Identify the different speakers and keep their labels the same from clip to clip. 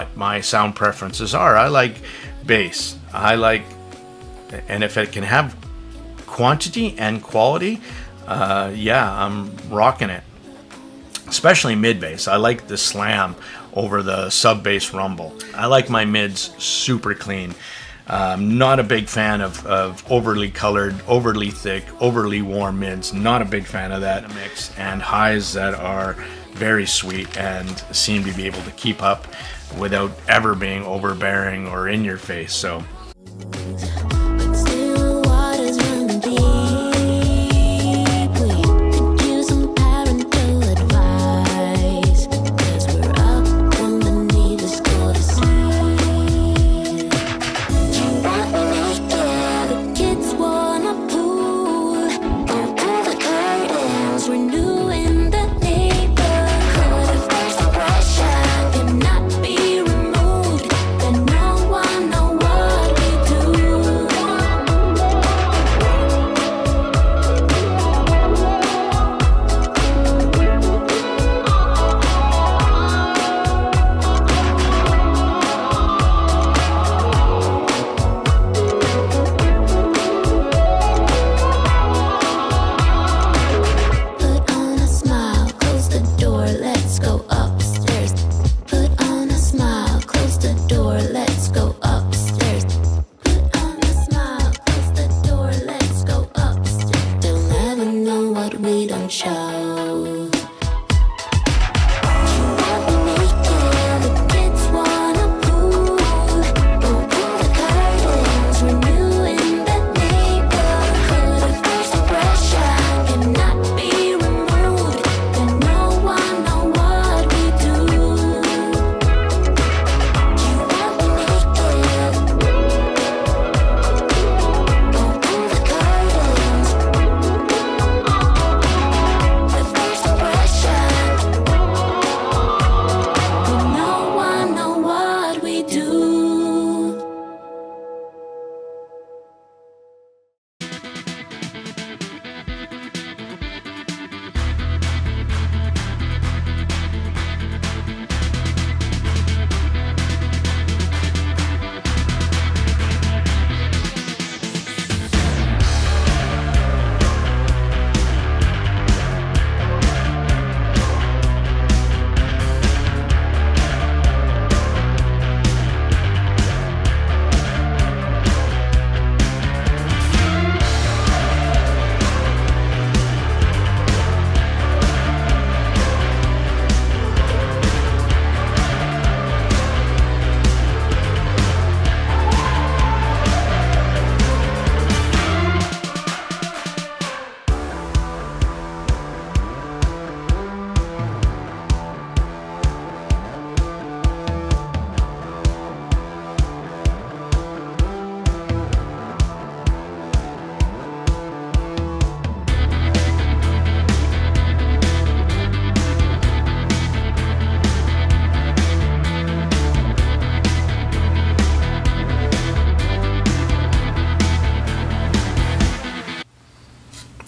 Speaker 1: what my sound preferences are. I like bass. And if it can have quantity and quality, yeah, I'm rocking it. Especially mid bass. I like the slam over the sub bass rumble. I like my mids super clean. Not a big fan of overly colored, overly thick, overly warm mids. Not a big fan of that mix. And highs that are very sweet and seem to be able to keep up without ever being overbearing or in your face. So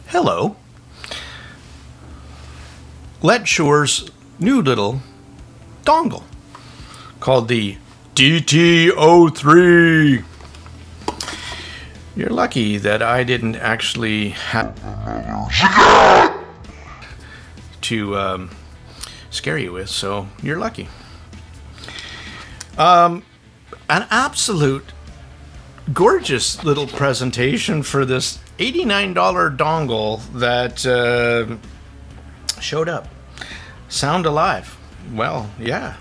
Speaker 1: hello. Letshouer's new little dongle called the DT03. You're lucky that I didn't actually have to scare you with, so you're lucky. An absolute gorgeous little presentation for this $89 dongle that showed up. Sound alive. Well, yeah.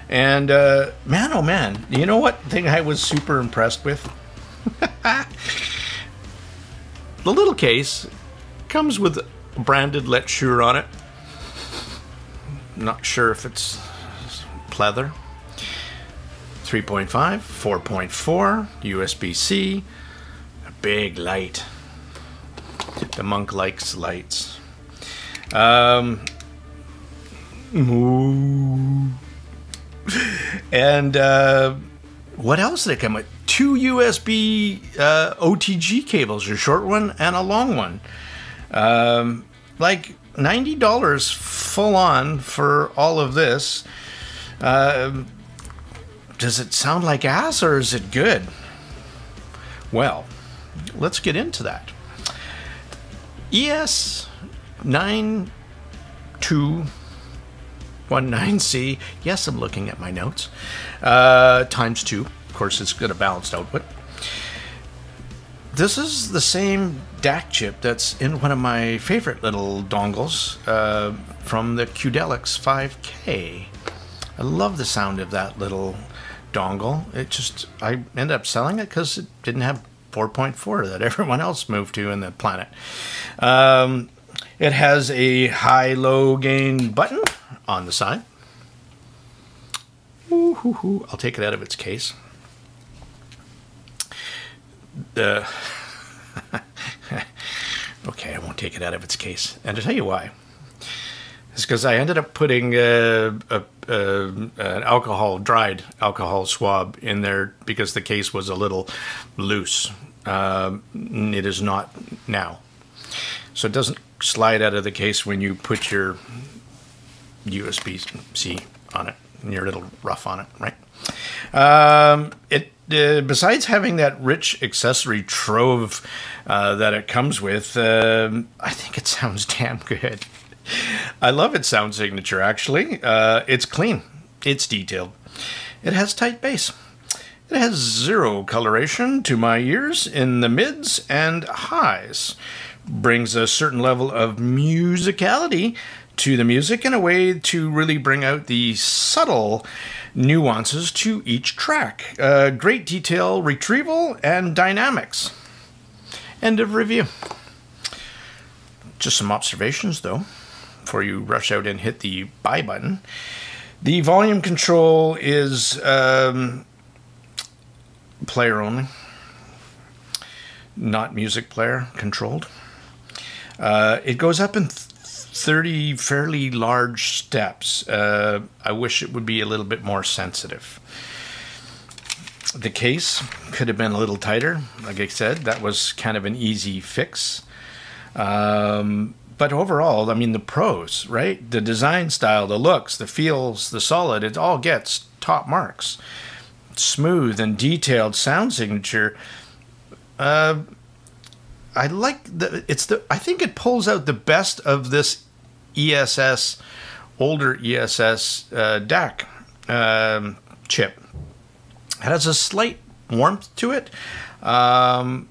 Speaker 1: And man, oh man, you know what thing I was super impressed with? The little case comes with a branded Letshouer on it. Not sure if it's pleather. 3.5, 4.4, USB-C, a big light. The monk likes lights. And what else did it come with? 2 USB OTG cables, a short one and a long one. Like $90 full on for all of this. does it sound like ass or is it good? Well, let's get into that. ES 9219C, yes, I'm looking at my notes, times 2. Of course, it's got a balanced output. This is the same DAC chip that's in one of my favorite little dongles from the Qdelix 5K. I love the sound of that little dongle. I ended up selling it because it didn't have 4.4 that everyone else moved to in the planet. It has a high-low gain button on the side. Ooh, I'll take it out of its case. Okay, I won't take it out of its case. And to tell you why, it's because I ended up putting an dried alcohol swab in there because the case was a little loose. It is not now. So it doesn't slide out of the case when you put your USB-C on it, and your little rough on it, right? Besides having that rich accessory trove that it comes with, I think it sounds damn good. I love its sound signature, actually. It's clean. It's detailed. It has tight bass. It has zero coloration to my ears in the mids and highs. Brings a certain level of musicality to the music in a way to really bring out the subtle nuances to each track. Great detail, retrieval, and dynamics. End of review. Just some observations, though, before you rush out and hit the buy button. The volume control is player only, not music player controlled. It goes up in 30 fairly large steps. I wish it would be a little bit more sensitive. The case could have been a little tighter. Like I said, that was kind of an easy fix. But overall, I mean, the pros, right? The design style, the looks, the feels, the solid, it all gets top marks. Smooth and detailed sound signature. I like I think it pulls out the best of this ESS, older ESS DAC chip. It has a slight warmth to it. I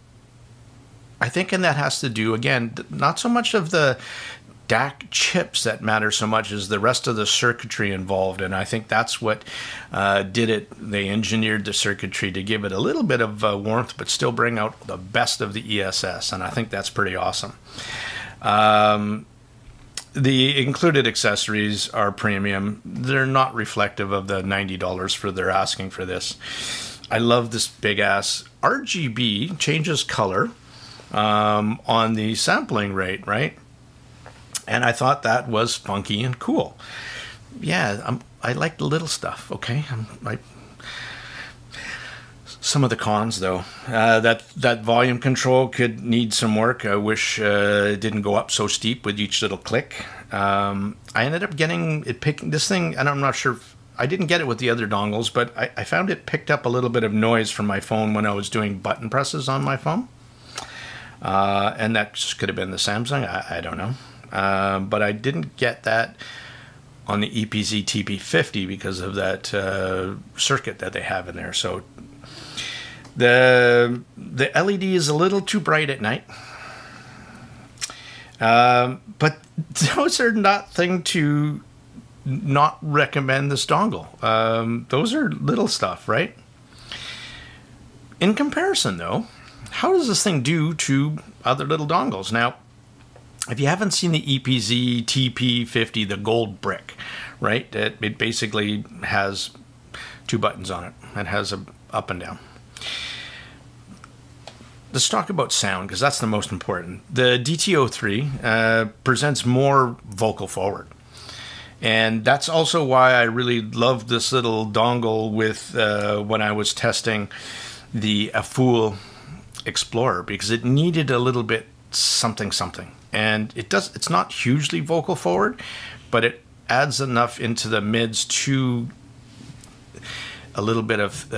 Speaker 1: think, and that has to do, again, not so much of the DAC chips that matter so much as the rest of the circuitry involved, and I think that's what did it. They engineered the circuitry to give it a little bit of warmth but still bring out the best of the ESS, and I think that's pretty awesome. The included accessories are premium. They're not reflective of the $90 for they're asking for this. I love this big ass RGB, changes color on the sampling rate, right? And I thought that was funky and cool. Yeah, I like the little stuff, okay? Some of the cons, though. That volume control could need some work. I wish it didn't go up so steep with each little click. I ended up getting it picking this thing, and I'm not sure if, I didn't get it with the other dongles, but I found it picked up a little bit of noise from my phone when I was doing button presses on my phone. And that just could have been the Samsung, I don't know. But I didn't get that on the EPZ TP50 because of that circuit that they have in there. So the LED is a little too bright at night. But those are not things to not recommend this dongle. Those are little stuff, right? In comparison, though, how does this thing do to other little dongles? Now, if you haven't seen the EPZ TP50, the gold brick, right? It basically has 2 buttons on it. It has a up and down. Let's talk about sound, because that's the most important. The DT03 presents more vocal forward. And that's also why I really loved this little dongle with when I was testing the Fool Explorer, because it needed a little bit something. And it's not hugely vocal forward, but it adds enough into the mids to a little bit of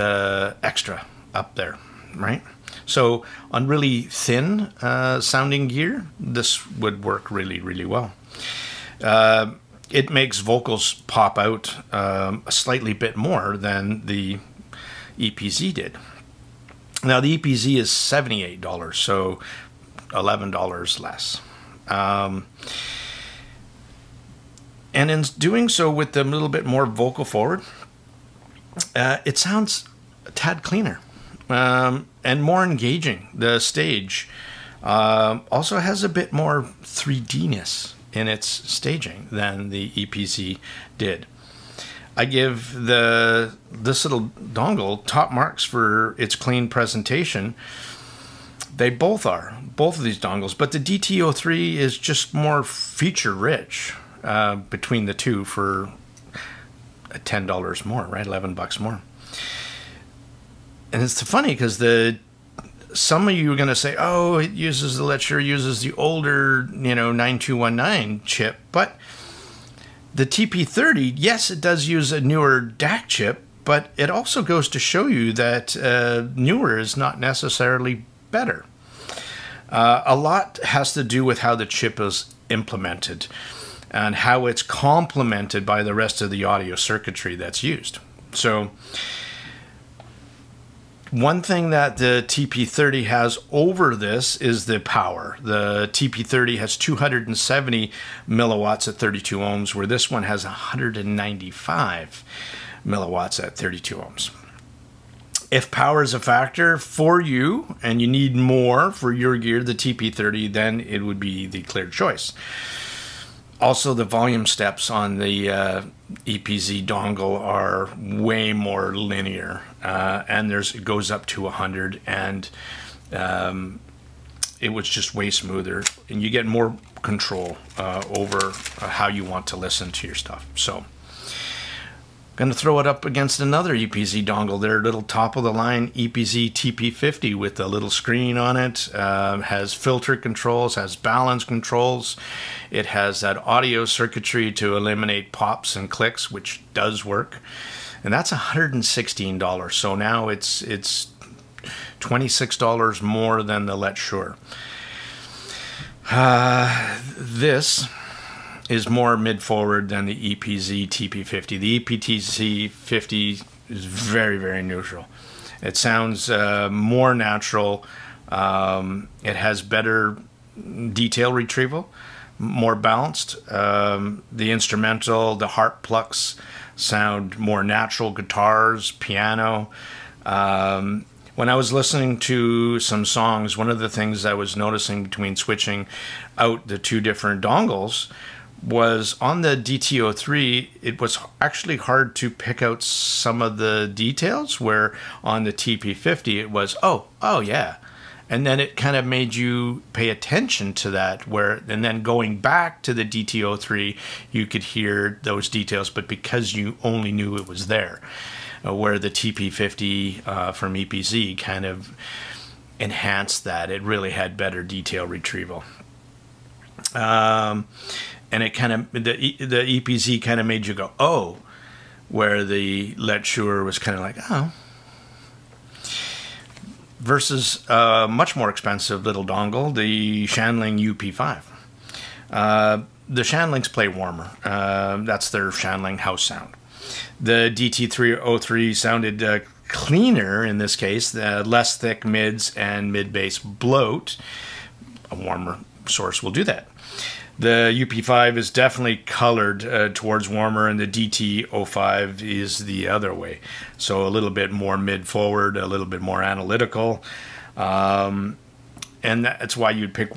Speaker 1: extra up there, right? So on really thin sounding gear, this would work really, really well. It makes vocals pop out a slightly bit more than the EPZ did. Now the EPZ is $78, so $11 less. And in doing so with a little bit more vocal forward, it sounds a tad cleaner and more engaging. The stage also has a bit more 3D-ness in its staging than the EPZ did. I give this little dongle top marks for its clean presentation. They both are, both of these dongles, but the DT03 is just more feature-rich between the two for $10 more, right? $11 more. And it's funny because some of you are going to say, oh, it uses the Letshouer uses the older, 9219 chip, but the TP30, yes, it does use a newer DAC chip, but it also goes to show you that newer is not necessarily better. A lot has to do with how the chip is implemented and how it's complemented by the rest of the audio circuitry that's used. So one thing that the TP30 has over this is the power. The TP30 has 270 milliwatts at 32 ohms, where this one has 195 milliwatts at 32 ohms. If power is a factor for you and you need more for your gear, the TP30, then it would be the clear choice. Also, the volume steps on the EPZ dongle are way more linear, and it goes up to 100, and it was just way smoother, and you get more control over how you want to listen to your stuff. So I'm going to throw it up against another EPZ dongle, their little top-of-the-line EPZ TP50 with a little screen on it. Has filter controls, has balance controls. It has that audio circuitry to eliminate pops and clicks, which does work. And that's $116. So now it's $26 more than the Letshouer. This is more mid-forward than the EPZ TP50. The EPZ 50 is very, very neutral. It sounds more natural. It has better detail retrieval, more balanced. The instrumental, the harp plucks sound more natural, guitars, piano. When I was listening to some songs, one of the things I was noticing between switching out the two different dongles was on the DT03, it was actually hard to pick out some of the details, where on the TP50 it was, oh yeah. And then it kind of made you pay attention to that, and then going back to the DT03, you could hear those details, but because you only knew it was there, where the TP50 from EPZ kind of enhanced that. It really had better detail retrieval. And it kind of, the EPZ kind of made you go, oh, where the Letshouer was kind of like, oh. Versus a much more expensive little dongle, the Shanling UP5. The Shanlings play warmer. That's their Shanling house sound. The DT03 sounded cleaner in this case, less thick mids and mid-bass bloat. A warmer source will do that. The UP5 is definitely colored towards warmer, and the DT05 is the other way. So a little bit more mid-forward, a little bit more analytical. And that's why you'd pick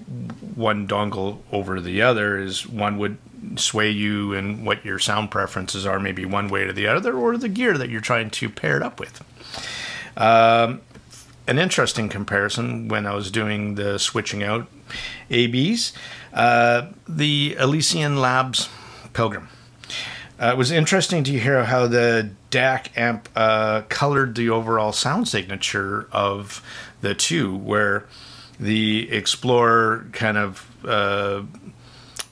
Speaker 1: one dongle over the other, is one would sway you in what your sound preferences are, maybe one way or the other, or the gear that you're trying to pair it up with. An interesting comparison when I was doing the switching out ABs, the Elysian Labs Pilgrim. It was interesting to hear how the DAC amp colored the overall sound signature of the two, where the Explorer kind of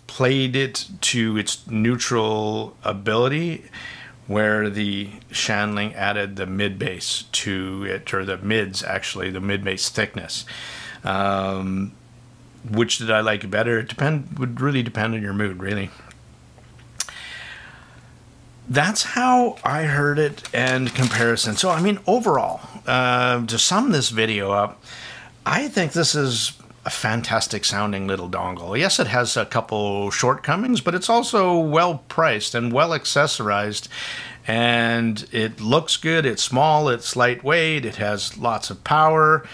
Speaker 1: played it to its neutral ability, where the Shanling added the mid bass to it, or the mids actually, the mid bass thickness. Which did I like better? It would really depend on your mood, really. That's how I heard it, and comparison. So, I mean, overall, to sum this video up, I think this is a fantastic sounding little dongle. Yes, it has a couple shortcomings, but it's also well priced and well accessorized, and it looks good. It's small, it's lightweight, it has lots of power.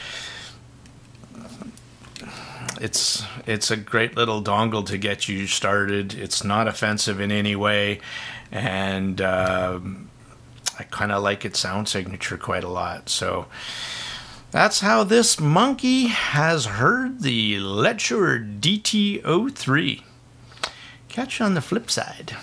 Speaker 1: It's a great little dongle to get you started. It's not offensive in any way, and I kind of like its sound signature quite a lot. So that's how this monkey has heard the Letshouer DT03. Catch you on the flip side.